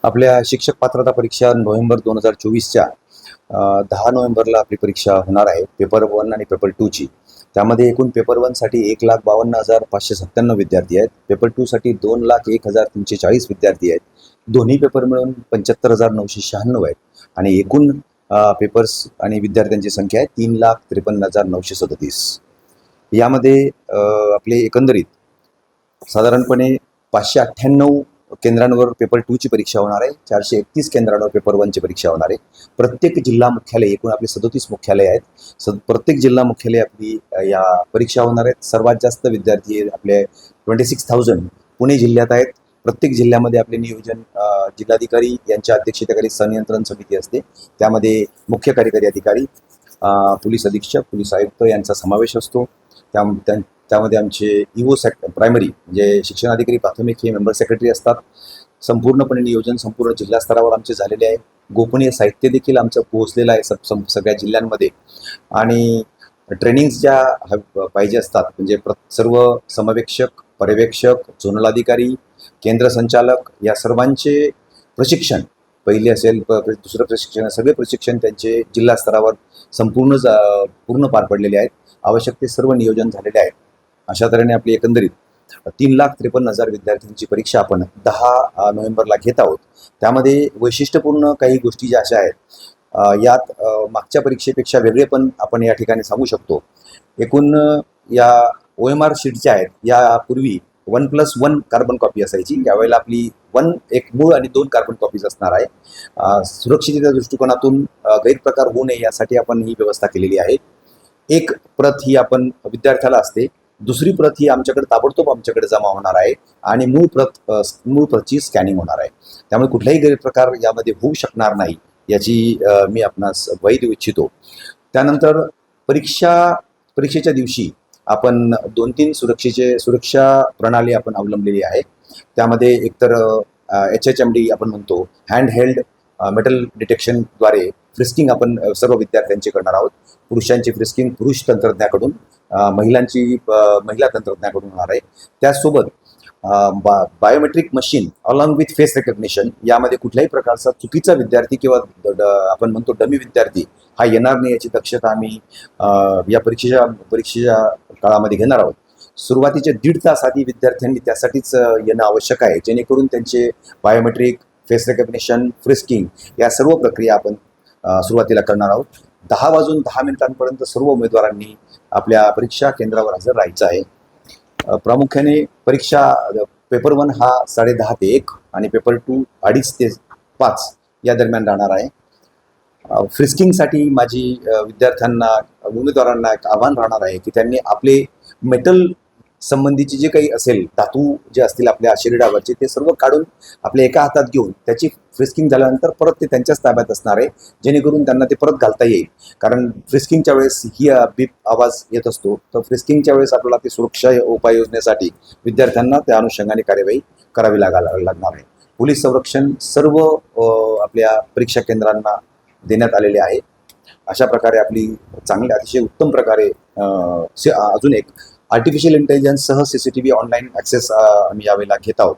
आपल्या शिक्षक पात्रता परीक्षा नोव्हेंबर 2024च्या 10 नोव्हेंबरला आपली परीक्षा होणार आहे. पेपर 1 आणि पेपर 2ची. त्यामध्ये एकूण पेपर 1साठी 1,52,597 विद्यार्थी आहेत. पेपर 2साठी 2,01,340 विद्यार्थी आहेत. दोन्ही पेपर मिळून 75,996 आहेत आणि एकूण पेपर्स आणि विद्यार्थ्यांची संख्या आहे 3,53,937. यामध्ये आपले एकंदरीत साधारणपणे 598 केंद्रांवर पेपर 2ची परीक्षा होणार आहे. 431 केंद्रांवर पेपर 1ची परीक्षा होणार आहे. प्रत्येक जिल्हा मुख्यालय, एकूण आपले 37 मुख्यालय आहेत. प्रत्येक जिल्हा मुख्यालय आपली या परीक्षा होणार आहेत. सर्वात जास्त विद्यार्थी आपले 26,000 पुणे जिल्ह्यात आहेत. प्रत्येक जिल्ह्यामध्ये आपले नियोजन जिल्हाधिकारी यांच्या अध्यक्षतेखाली संनियंत्रण समिती असते. त्यामध्ये मुख्य कार्यकारी अधिकारी, पोलीस अधीक्षक, पोलीस आयुक्त यांचा समावेश असतो. त्यामध्ये आमचे इओ प्रायमरी म्हणजे शिक्षणाधिकारी प्राथमिक हे मेंबर सेक्रेटरी असतात. संपूर्णपणे नियोजन संपूर्ण जिल्हा स्तरावर आमचे झालेले आहे. गोपनीय साहित्य देखील आमचं पोहोचलेलं आहे सगळ्या जिल्ह्यांमध्ये. आणि ट्रेनिंग्स ज्या पाहिजे असतात म्हणजे सर्व समवेक्षक, पर्यवेक्षक, झोनल अधिकारी, केंद्र संचालक या सर्वांचे प्रशिक्षण, पहिले असेल दुसरं प्रशिक्षण, सगळे प्रशिक्षण त्यांचे जिल्हा स्तरावर पूर्ण पार पडलेले आहेत. आवश्यक ते सर्व नियोजन झालेले आहे. अशा तऱ्हेने आपली एकंदरीत 3,53,000 विद्यार्थ्यांची परीक्षा आपण 10 नोव्हेंबरला घेत आहोत. त्यामध्ये वैशिष्ट्यपूर्ण काही गोष्टी ज्या अशा आहेत, यात मागच्या परीक्षेपेक्षा वेगळे पण आपण या ठिकाणी सांगू शकतो. एकूण या OMR शीटच्या आहेत, यापूर्वी 1+1 कार्बन कॉपी असायची. यावेळेला आपली एक मूळ आणि 2 कार्बन कॉपीज असणार आहे. सुरक्षिततेच्या दृष्टिकोनातून गैरप्रकार होऊ नये यासाठी आपण ही व्यवस्था केलेली आहे. एक प्रत ही आपण विद्यार्थ्याला असते, दुसरी प्रत ही ताबडतोब आमच्याकडे जमा होणार आहे आणि मूळ प्रतची स्कॅनिंग होणार आहे. त्यामुळे कुठलाही गैरप्रकार यामध्ये होऊ शकणार नाही याची मी आपणास ग्वाही देऊ इच्छितो. त्यानंतर परीक्षेच्या दिवशी आपण 2-3 सुरक्षा प्रणाली आपण अवलंबलेली आहे. त्यामध्ये एकतर HHMD आपण म्हणतो, हँड हेल्ड मेटल डिटेक्शनद्वारे फ्रिस्किंग आपण सर्व विद्यार्थ्यांची करणार आहोत. पुरुषांची फ्रिस्किंग पुरुष तंत्रज्ञाकडून, महिला तंत्रज्ञाकडून होणार आहे. त्याचसोबत biometric machine along with face recognition, यामध्ये कुठल्याही प्रकारचा चुकीचा विद्यार्थी किंवा आपण म्हणतो डमी विद्यार्थी हा येणार नाही याची दक्षता आम्ही या परीक्षेच्या काळामध्ये घेणार आहोत. सुरुवातीचे 1.5 तास आधी विद्यार्थ्यांनी त्यासाठीच येणं आवश्यक आहे, जेणेकरून त्यांचे बायोमेट्रिक, फेस रेकग्निशन, फ्रिस्किंग या सर्व प्रक्रिया आपण सुरुवातीला करणार आहोत. 10 वाजून 10 मिनिटांपर्यंत सर्व उमेदवारांनी आपल्या परीक्षा केंद्रावर हजर राहायचं आहे. प्रामुख्याने पेपर 1 हा 10:30 ते 1 आणि पेपर 2 2:30 ते 5 या दरम्यान राहणार आहे. फ्रिस्किंगसाठी माझी उमेदवारांना एक आव्हान राहणार आहे की त्यांनी आपले मेटल संबंधीचे जे काही असेल, धातू जे असतील आपल्या शरीरावरचे, ते सर्व काढून आपल्या एका हातात घेऊन त्याची फ्रिस्किंग झाल्यानंतर परत ते त्यांच्याच ताब्यात असणार आहे, जेणेकरून त्यांना ते परत घालता येईल. कारण फ्रिस्किंगच्या वेळेस ही बीप आवाज येत असतो, तर फ्रिस्किंगच्या वेळेस आपल्याला ते सुरक्षा उपाययोजनेसाठी विद्यार्थ्यांना त्या अनुषंगाने कार्यवाही करावी लागणार आहे. पोलीस संरक्षण सर्व आपल्या परीक्षा केंद्रांना देण्यात आलेले आहे. अशा प्रकारे आपली चांगली, अतिशय उत्तम प्रकारे अजून एक आर्टिफिशियल इंटेलिजन्ससह CCTV ऑनलाईन ॲक्सेस आम्ही यावेळेला घेत आहोत.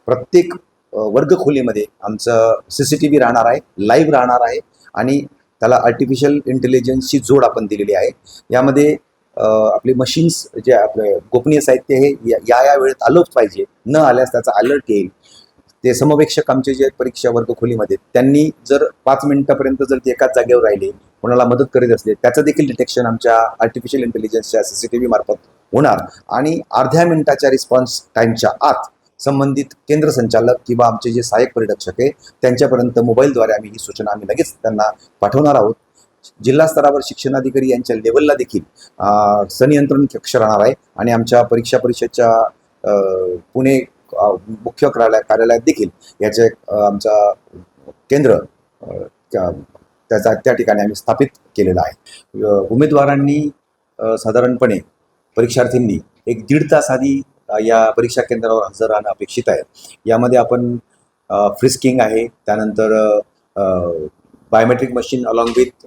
प्रत्येक वर्गखोलीमध्ये आमचं CCTV राहणार आहे, लाईव्ह राहणार आहे आणि त्याला आर्टिफिशियल इंटेलिजन्सची जोड आपण दिलेली आहे. यामध्ये आपले मशीन्स जे आपले गोपनीय साहित्य हे या वेळेत आलंच पाहिजे, न आल्यास त्याचा अलर्ट येईल. ते समवेक्षक आमचे जे परीक्षा वर्गखोलीमध्ये, त्यांनी जर 5 मिनिटापर्यंत जर ते एकाच जागेवर राहिले, कोणाला मदत करीत असले, त्याचं देखील डिटेक्शन आमच्या आर्टिफिशियल इंटेलिजन्सच्या CCTV मार्फत होणार आणि अर्ध्या मिनिटाच्या रिस्पॉन्स टाईमच्या आत संबंधित केंद्र संचालक किंवा आमचे जे सहाय्यक परिरक्षक आहे त्यांच्यापर्यंत मोबाईलद्वारे आम्ही ही सूचना लगेच त्यांना पाठवणार आहोत. जिल्हा स्तरावर शिक्षणाधिकारी यांच्या लेवलला देखील संनियंत्रण कक्ष राहणार आहे आणि आमच्या परीक्षा परिषदच्या पुणे मुख्य कार्यालयात देखील याचे आमचा केंद्र त्या ठिकाणी आम्ही स्थापित केलेलं आहे. उमेदवारांनी साधारणपणे परीक्षार्थींनी 1-1.5 तास आधी या परीक्षा केंद्रावर हजर राहणं अपेक्षित आहे. यामध्ये आपण फ्रिस्किंग आहे, त्यानंतर biometric machine along with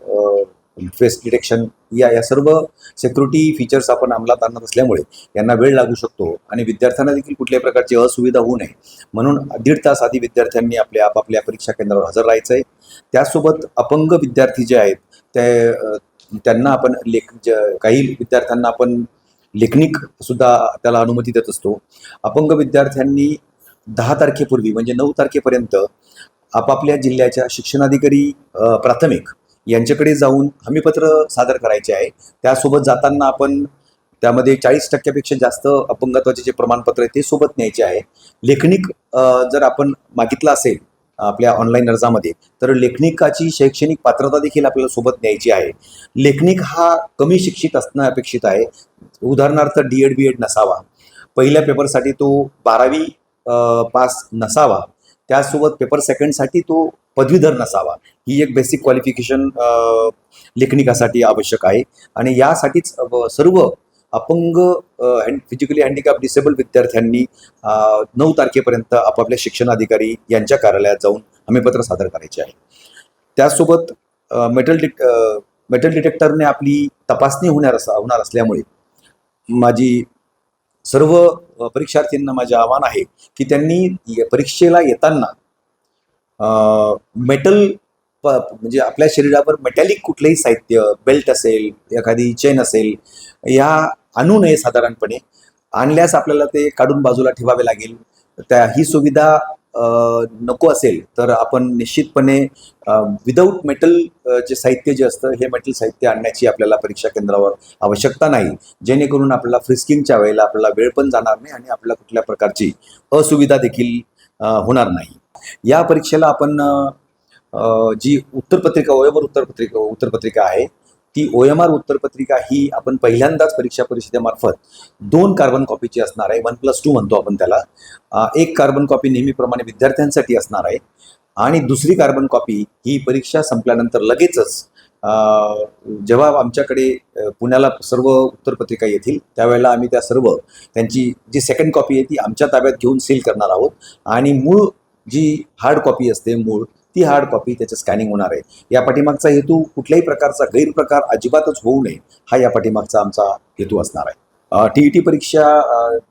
face detection या सर्व सिक्युरिटी फीचर्स आपण अंमलात आणत असल्यामुळे यांना वेळ लागू शकतो आणि विद्यार्थ्यांना देखील कुठल्याही प्रकारची असुविधा होऊ नये म्हणून 1.5 तास आधी विद्यार्थ्यांनी आपापल्या परीक्षा केंद्रावर हजर राहायचं आहे. त्यासोबत अपंग विद्यार्थी जे आहेत त्यांना आपण काही विद्यार्थ्यांना आपण लेखनिक सुद्धा त्याला अनुमती देत असतो. अपंग विद्यार्थ्यांनी 10 तारखेपूर्वी म्हणजे 9 तारखेपर्यंत आपापल्या जिल्ह्याच्या शिक्षणाधिकारी प्राथमिक यांच्याकडे जाऊन हमीपत्र सादर करायचे आहे. त्यासोबत जाताना आपण त्यामध्ये 40% जास्त अपंगत्वाचे जे प्रमाणपत्र आहे ते सोबत न्यायचे आहे. लेखनिक जर आपण मागितलं असेल आपल्या ऑनलाईन अर्जामध्ये तर लेखनिकाची शैक्षणिक पात्रता देखील आपल्याला सोबत न्यायची आहे. लेखनिक हा कमी शिक्षित असणं अपेक्षित आहे. उदाहरणार्थ D.Ed. B.Ed. नसावा. पहिल्या पेपरसाठी तो 12वी पास नसावा. त्यासोबत पेपर सेकंडसाठी तो पदवीधर नसावा. ही एक बेसिक क्वालिफिकेशन लेखनिकासाठी आवश्यक आहे आणि यासाठीच सर्व अपंग फिजिकली हँडिकॅप डिसेबल विद्यार्थ्यांनी 9 तारखेपर्यंत आपापल्या शिक्षणाधिकारी यांच्या कार्यालयात जाऊन हमीपत्र सादर करायचे आहे. त्यासोबत मेटल डिटेक्टरने आपली तपासणी होणार असल्यामुळे माझी सर्व परीक्षार्थींना माझे आव्हान आहे की त्यांनी परीक्षेला येताना म्हणजे आपल्या शरीरावर मेटॅलिक कुठलंही साहित्य, बेल्ट असेल, एखादी चेन असेल, या आणू नये साधारणपणे. आणल्यास आपल्याला ते काढून बाजूला ठेवावे लागेल. ही सुविधा नको असेल तर आपण निश्चितपणे विदाऊट मेटल जे साहित्य जे असतं हे मेटल साहित्य आणण्याची आपल्याला परीक्षा केंद्रावर आवश्यकता नाही, जेणेकरून आपल्याला फ्रिस्किंगच्या वेळेला आपल्याला वेळ पण जाणार नाही आणि आपल्याला कुठल्या प्रकारची असुविधा देखील होणार नाही. या परीक्षेला आपण जी उत्तरपत्रिका उत्तरपत्रिका आहे ती OMR उत्तरपत्रिका ही आपण पहिल्यांदाच परीक्षा परिषदेमार्फत 2 कार्बन कॉपीची असणार आहे. 1+2 म्हणतो आपण त्याला. एक कार्बन कॉपी नेहमीप्रमाणे विद्यार्थ्यांसाठी असणार आहे आणि दुसरी कार्बन कॉपी ही परीक्षा संपल्यानंतर लगेचच जेव्हा आमच्याकडे पुण्याला सर्व उत्तरपत्रिका येतील त्यावेळेला आम्ही त्या सर्व त्यांची जी सेकंड कॉपी आहे ती आमच्या ताब्यात घेऊन सील करणार आहोत आणि मूळ जी हार्ड कॉपी असते ती हार्ड कॉपी त्याचं स्कॅनिंग होणार आहे. या पाठीमागचा हेतू कुठल्याही प्रकारचा गैरप्रकार अजिबातच होऊ नये हा या पाठीमागचा आमचा हेतू असणार आहे. TET परीक्षा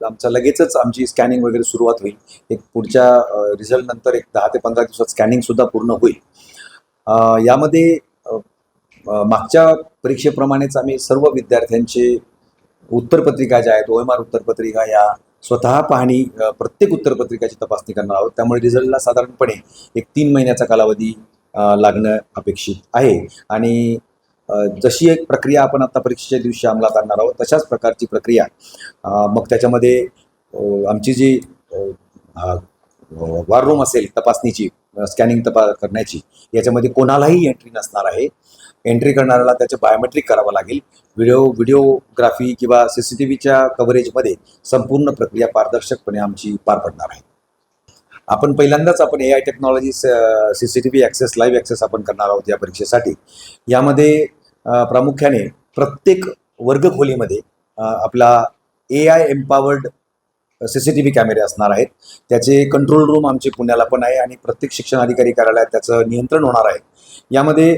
आमचा लगेचच आमची स्कॅनिंग वगैरे सुरुवात होईल. एक पुढच्या रिझल्ट नंतर एक 10 ते 15 दिवसात स्कॅनिंगसुद्धा पूर्ण होईल. यामध्ये मागच्या परीक्षेप्रमाणेच आम्ही सर्व विद्यार्थ्यांचे उत्तरपत्रिका ज्या आहेत OMR उत्तरपत्रिका या स्वतः पाहणी प्रत्येक उत्तरपत्रिकाची तपासणी करणार आहोत. त्यामुळे रिझल्टला साधारणपणे एक 3 महिन्याचा कालावधी लागणं अपेक्षित आहे आणि जशी एक प्रक्रिया आपण आता परीक्षेच्या दिवशी अंमलात आणणार आहोत तशाच प्रकारची प्रक्रिया मग त्याच्यामध्ये आमची जी वॉर रूम असेल तपासणीची स्कॅनिंग करण्याची याच्यामध्ये कोणालाही एंट्री नसणार आहे. एंट्री करणाऱ्याला त्याचं बायोमेट्रिक करावं लागेल. व्हिडिओग्राफी किंवा CCTVच्या कव्हरेजमध्ये संपूर्ण प्रक्रिया पारदर्शकपणे आमची पार पडणार आहे. आपण पहिल्यांदाच AI technology CCTV access, live access आपण करणार आहोत या परीक्षेसाठी. यामध्ये प्रामुख्याने प्रत्येक वर्गखोलीमध्ये आपला AI एम्पावर्ड CCTV कॅमेरे असणार आहेत. त्याचे कंट्रोल रूम आमचे पुण्याला पण आहे आणि प्रत्येक शिक्षणाधिकारी कार्यालयात त्याचं नियंत्रण होणार आहे. यामध्ये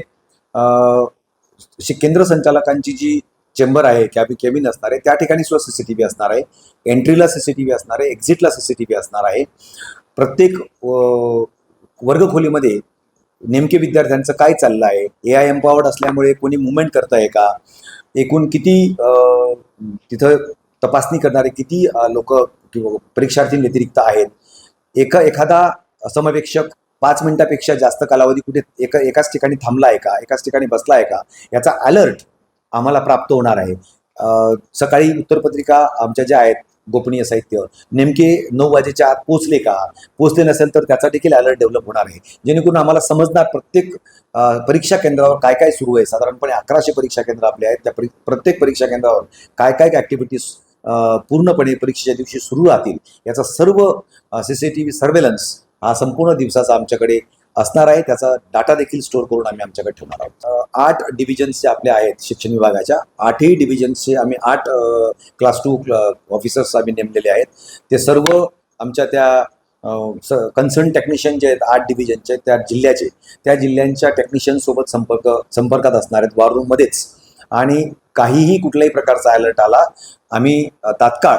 केंद्र संचालकांची जी चेंबर आहे, केबिन असणार आहे, त्या ठिकाणी सुद्धा CCTV असणार आहे. एंट्रीला CCTV असणार आहे, एक्झिटला CCTV असणार आहे. प्रत्येक वर्गखोलीमध्ये नेमके विद्यार्थ्यांचं काय चाललं आहे, AI एम्पावर्ड असल्यामुळे कोणी मुवमेंट करत आहे का, एकूण किती तिथं तपासणी करणारे किती लोक किंवा परीक्षार्थींव्यतिरिक्त आहेत, एखादा समवेक्षक 5 मिनिटापेक्षा जास्त कालावधी कुठे एकाच ठिकाणी थांबला आहे का, एकाच ठिकाणी बसला आहे का, याचा अलर्ट आम्हाला प्राप्त होणार आहे. सकाळी उत्तरपत्रिका आमच्या ज्या आहेत गोपनीय साहित्य नेमके 9 वाजेच्या आत पोचले नसेल तर त्याचा देखील अलर्ट डेव्हलप होणार आहे, जेणेकरून आम्हाला समजणार प्रत्येक परीक्षा केंद्रावर काय काय सुरू आहे. साधारणपणे 1100 परीक्षा केंद्र आपले आहेत. त्या प्रत्येक परीक्षा केंद्रावर काय काय ॲक्टिव्हिटीज पूर्णपणे परीक्षेच्या दिवशी सुरू राहतील याचा सर्व CCTV सर्वेलन्स हा संपूर्ण दिवसाचा आमच्याकडे असणार आहे. त्याचा डाटा देखील स्टोअर करून आम्ही आमच्याकडे ठेवणार आहोत. 8 डिव्हिजन्सचे आपले आहेत शिक्षण विभागाच्या. 8ही डिव्हिजन्सचे आम्ही 8 क्लास 2 ऑफिसर्स आम्ही नेमलेले आहेत. ते सर्व आमच्या त्या कन्सर्न टेक्निशियन जे आहेत 8 डिव्हिजनचे त्या जिल्ह्याचे, त्या जिल्ह्यांच्या टेक्निशियनसोबत संपर्कात असणार आहेत वॉर रूममध्येच. आणि काहीही कुठल्याही प्रकारचा अलर्ट आला, आम्ही तात्काळ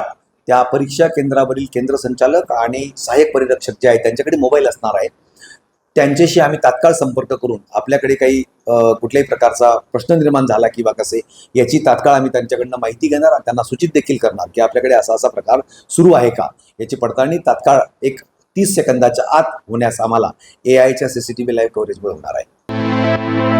त्या परीक्षा केंद्रावरील केंद्र संचालक आणि सहाय्यक परिरक्षक जे आहेत त्यांच्याकडे मोबाईल असणार आहे, त्यांच्याशी आम्ही तात्काळ संपर्क करून आपल्याकडे काही कुठल्याही प्रकारचा प्रश्न निर्माण झाला किंवा कसे याची तात्काळ आम्ही त्यांच्याकडनं माहिती घेणार आणि त्यांना सूचित देखील करणार की आपल्याकडे असा असा प्रकार सुरू आहे का, याची पडताळणी तात्काळ एक 30 सेकंदाच्या आत होण्यास आम्हाला AIच्या CCTV लाईव्ह कव्हरेजमुळे होणार आहे.